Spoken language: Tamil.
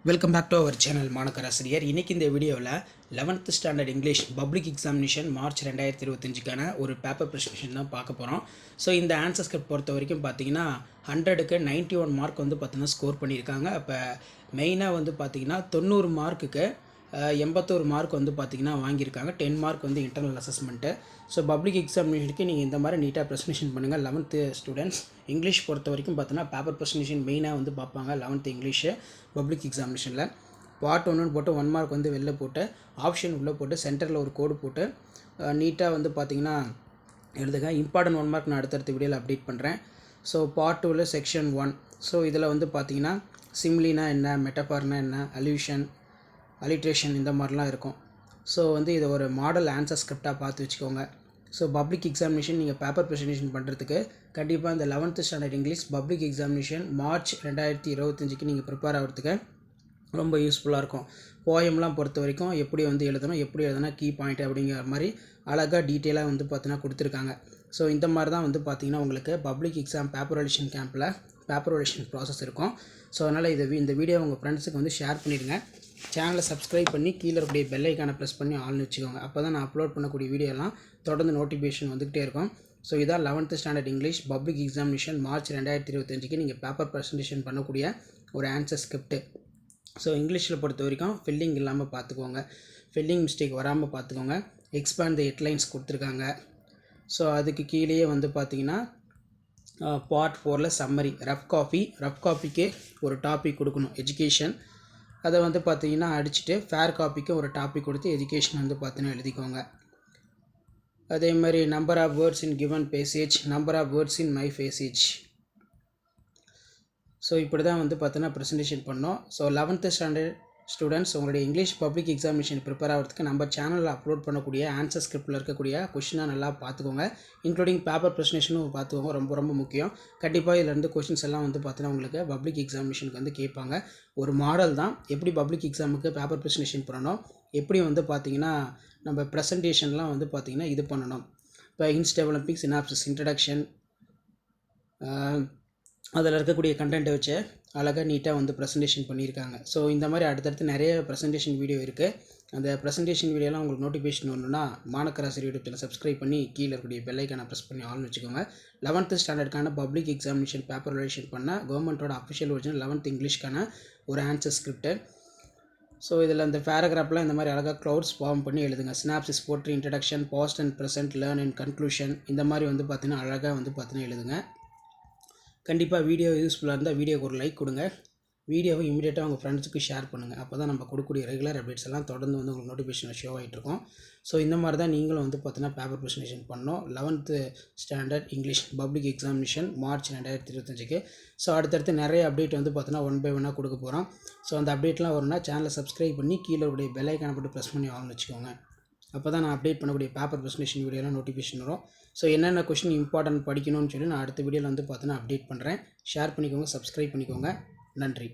Welcome back to our channel மாணக்கர் ஆசிரியர். இன்றைக்கி இந்த வீடியோவில் 11th standard English public examination March 2025க்கான ஒரு பேப்பர் ப்ரெசன்டேஷன் தான் பார்க்க போகிறோம். ஸோ இந்த ஆன்சர் ஸ்கிரிப்ட் பொறுத்த வரைக்கும் பார்த்தீங்கன்னா 100க்கு 91 மார்க் வந்து பார்த்தீங்கன்னா ஸ்கோர் பண்ணியிருக்காங்க. அப்போ மெயினாக வந்து பார்த்தீங்கன்னா 90 மார்க்குக்கு 81 மார்க் வந்து பார்த்திங்கன்னா வாங்கியிருக்காங்க. 10 மார்க் வந்து இன்டர்னல் அசஸ்மெண்ட்டு. ஸோ பப்ளிக் எக்ஸாமினேஷனுக்கு நீங்கள் இந்த மாதிரி நீட்டாக ப்ரெசன்டேஷன் பண்ணுங்கள். 11th ஸ்டூடெண்ட்ஸ் இங்கிலீஷ் பொறுத்த வரைக்கும் பார்த்தீங்கன்னா பேப்பர் ப்ரெசன்டேஷன் மெயினாக வந்து பார்ப்பாங்க. 11th இங்கிலீஷு பப்ளிக் எக்ஸாமினேஷனில் பார்ட் 1 போட்டு 1 மார்க் வந்து வெளில போட்டு ஆப்ஷன் உள்ளே போட்டு சென்டரில் ஒரு கோடு போட்டு நீட்டாக வந்து பார்த்திங்கன்னா எழுதுங்க. இம்பார்ட்டன்ட் 1 மார்க் நான் அடுத்தடுத்த வீடியோவில் அப்டேட் பண்ணுறேன். ஸோ பார்ட் 2ல் செக்ஷன் 1. ஸோ இதில் வந்து பார்த்திங்கன்னா சிம்லினா என்ன, மெட்டபார்னா என்ன, அல்யூஷன், அலிட்ரேஷன் இந்த மாதிரிலாம் இருக்கும். ஸோ வந்து இதை ஒரு மாடல் ஆன்சர் ஸ்கிரிப்டாக பார்த்து வச்சுக்கோங்க. ஸோ பப்ளிக் எக்ஸாமினேஷன் நீங்கள் பேப்பர் ப்ரெசன்டேஷன் பண்ணுறதுக்கு கண்டிப்பாக இந்த 11th standard English public examination March 2025க்கு நீங்கள் ப்ரிப்பேர் ஆகிறதுக்கு ரொம்ப யூஸ்ஃபுல்லாக இருக்கும். போயம்லாம் பொறுத்த வரைக்கும் எப்படி வந்து எழுதணும், எப்படி எழுதுனா கீ பாயிண்ட் அப்படிங்கிற மாதிரி அழகாக டீட்டெயிலாக வந்து பார்த்தீங்கன்னா கொடுத்துருக்காங்க. ஸோ இந்த மாதிரி தான் வந்து பார்த்திங்கன்னா உங்களுக்கு பப்ளிக் எக்ஸாம் பேப்பர் வேலிடேஷன் கேம்பில் பேப்பர் வேலிடேஷன் ப்ராசஸ் இருக்கும். ஸோ அதனால் இந்த வீடியோ உங்கள் ஃப்ரெண்ட்ஸுக்கு வந்து ஷேர் பண்ணிடுங்க. சேனலை சப்ஸ்கிரைப் பண்ணி கீழே இருக்கக்கூடிய பெல் ஐக்கானை ப்ரெஸ் பண்ணி ஆல்னு வச்சுக்கோங்க. அப்போ தான் நான் அப்லோட் பண்ணக்கூடிய வீடியோலாம் தொடர்ந்து நோட்டிஃபிகேஷன் வந்துகிட்டே இருக்கும். ஸோ இதான் 11th standard English public examination March 2025க்கு நீங்கள் பேப்பர் ப்ரெசன்டேஷன் பண்ணக்கூடிய ஒரு ஆன்சர் ஸ்கிரிப்ட். ஸோ இங்கிலீஷில் பொறுத்த வரைக்கும் ஃபில்லிங் இல்லாமல் பார்த்துக்கோங்க, ஃபில்லிங் மிஸ்டேக் வராமல் பார்த்துக்கோங்க. எக்ஸ்பேண்ட் த ஹெட்லைன்ஸ் கொடுத்துருக்காங்க. ஸோ அதுக்கு கீழேயே வந்து பார்த்தீங்கன்னா பார்ட் 4ல் சம்மரி, ரஃப் காப்பிக்கு ஒரு டாபிக் கொடுக்கணும், எஜுகேஷன். அதை வந்து பார்த்தீங்கன்னா அடிச்சுட்டு ஃபேர் காப்பிக்கு ஒரு டாபிக் கொடுத்து எஜுகேஷன் வந்து பார்த்தீங்கன்னா எழுதிக்கோங்க. அதே மாதிரி number of words in given passage, number of words in my passage. So இப்படி தான் வந்து பார்த்தீங்கன்னா ப்ரெசன்டேஷன் பண்ணோம். ஸோ 11th ஸ்டாண்டர்ட் ஸ்டூடெண்ட்ஸ் உங்களுடைய இங்கிலீஷ் பப்ளிக் எக்ஸாமினேஷன் ப்ரிப்பேர் ஆகிறதுக்கு நம்ம சேனலில் அப்லோட் பண்ணக்கூடிய ஆன்சர் ஸ்கிரிப்டில் இருக்கக்கூடிய கொஷினாக நல்லா பார்த்துக்கோங்க. இன்க்ளூடிங் பேப்பர் ப்ரெசன்டேஷனும் பார்த்துக்கோங்க, ரொம்ப ரொம்ப முக்கியம். கண்டிப்பாக இதிலேருந்து கொஷின்ஸ் எல்லாம் வந்து பார்த்தீங்கன்னா உங்களுக்கு பப்ளிக் எக்ஸாமினேஷனுக்கு வந்து கேட்பாங்க. ஒரு மாடல் தான் எப்படி பப்ளிக் எக்ஸாமுக்கு பேப்பர் ப்ரெசன்டேஷன் பண்ணணும், எப்படி வந்து பார்த்திங்கன்னா நம்ம ப்ரெசன்டேஷன்லாம் வந்து பார்த்திங்கன்னா இது பண்ணணும். இப்போ ஹின்ஸ் டெவலப்பிங், சினாப்சிஸ், இன்ட்ரடக்ஷன், அதில் இருக்கக்கூடிய கண்டென்ட்டை வச்சு அழகாக நீட்டாக வந்து ப்ரெசன்டேஷன் பண்ணியிருக்காங்க. ஸோ இந்த மாதிரி அடுத்தடுத்து நிறைய ப்ரெசன்டேஷன் வீடியோ இருக்குது. அந்த ப்ரெசன்டேஷன் வீடியோலாம் உங்களுக்கு நோட்டிஃபிகேஷன் வரணுன்னா மாணக்கர் ஆசிரியர் யூடியூப் சேனல் சப்ஸ்கிரைப் பண்ணி கீழே இருக்கக்கூடிய பெல் ஐக்கானை ப்ரெஸ் பண்ணி ஆல்னு வச்சுக்கோங்க. 11th ஸ்டாண்டர்டுக்கான பப்ளிக் எக்ஸாமினேஷன் பேப்பர் வேலிடேஷன் பண்ண கவர்மெண்ட்டோட அஃபிஷியல் ஒரிஜினல் 11th இங்கிலீஷ்க்கான ஒரு ஆன்சர் ஸ்கிரிப்ட். ஸோ இதில் அந்த பேராகிராஃப்லாம் இந்த மாதிரி அழகாக க்ளவுட்ஸ் ஃபார்ம் பண்ணி எழுதுங்க. சினாப்சிஸ் போட்டு introduction, past and present, learn and conclusion இந்த மாதிரி வந்து பார்த்தீங்கன்னா அழகாக வந்து பார்த்தீங்கன்னா எழுதுங்க. கண்டிப்பாக வீடியோ யூஸ்ஃபுல்லாக இருந்தால் வீடியோக்கு ஒரு லைக் கொடுங்க. வீடியோவை இமீடியட்டாக உங்கள் ஃப்ரெண்ட்ஸுக்கு ஷேர் பண்ணுங்கள். அப்போ தான் நம்ம கொடுக்கக்கூடிய ரெகுலர் அப்டேட்ஸ் எல்லாம் தொடர்ந்து வந்து உங்களுக்கு நோட்டிஃபிகேஷன் ஷோ ஆகிட்ருக்கும். ஸோ இந்த மாதிரி தான் நீங்களும் வந்து பார்த்தீங்கன்னா பேப்பர் ப்ரெசன்டேஷன் பண்ணோம் 11th standard English public examination March 2025க்கு. ஸோ அடுத்தடுத்து நிறைய அப்டேட் வந்து பார்த்தீங்கன்னா 1 by 1 கொடுக்க போகிறோம். ஸோ அந்த அப்டேட்லாம் வரும்னா சேனலை சப்ஸ்கிரைப் பண்ணி கீழே உடைய பெல் ஐக்கானை போட்டு ப்ரெஸ் பண்ணி ஆல்னு வச்சுக்கோங்க. அப்போ தான் நான் அப்டேட் பண்ணக்கூடிய பேப்பர் ப்ரெசன்டேஷன் வீடியோலாம் நோட்டிஃபிகேஷன் வரும். ஸோ என்னென்ன கொஷின் இம்பார்ட்டன்ட் படிக்கணும்னு சொல்லி நான் அடுத்த வீடியோவில் வந்து பார்த்தீங்கன்னா அப்டேட் பண்ணுறேன். ஷேர் பண்ணிக்கோங்க, சப்ஸ்கிரைப் பண்ணிக்கோங்க. நன்றி.